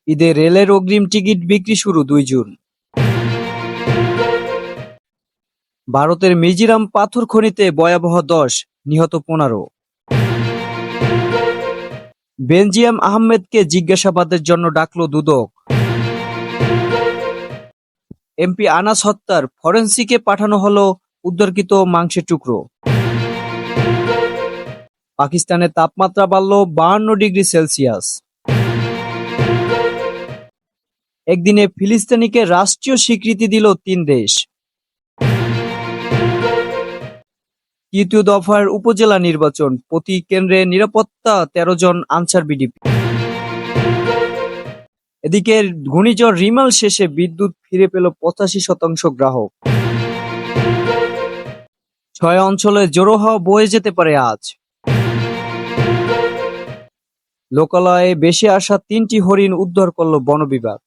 ঈদে রেলের অগ্রিম টিকিট বিক্রি শুরু ২ জুন। ভারতের মিজোরাম পাথর খনিতে ভয়াবহ ধস, নিহত ১৫। বেনজিয়াম আহমেদকে জিজ্ঞাসাবাদের জন্য ডাকল দুদক। এমপি আনাস হত্যার ফরেনসিকে পাঠানো হলো উদ্ধারকৃত মাংসের টুকরো। পাকিস্তানের তাপমাত্রা বাড়ল ৫২ ডিগ্রি সেলসিয়াস। একদিনে ফিলিস্তিনিকে রাষ্ট্রীয় স্বীকৃতি দিল ৩ দেশ। তৃতীয় দফার উপজেলা নির্বাচন, প্রতি কেন্দ্রে নিরাপত্তা ১৩ জন আনসার বিডিপি। এদিকে ঘূর্ণিঝড় রিমাল শেষে বিদ্যুৎ ফিরে পেল ৮৫% গ্রাহক। ৬ অঞ্চলে জোড়ো হাওয়া বয়ে যেতে পারে আজ। লোকালয়ে বেশি আসা ৩টি হরিণ উদ্ধার করল বন বিভাগ।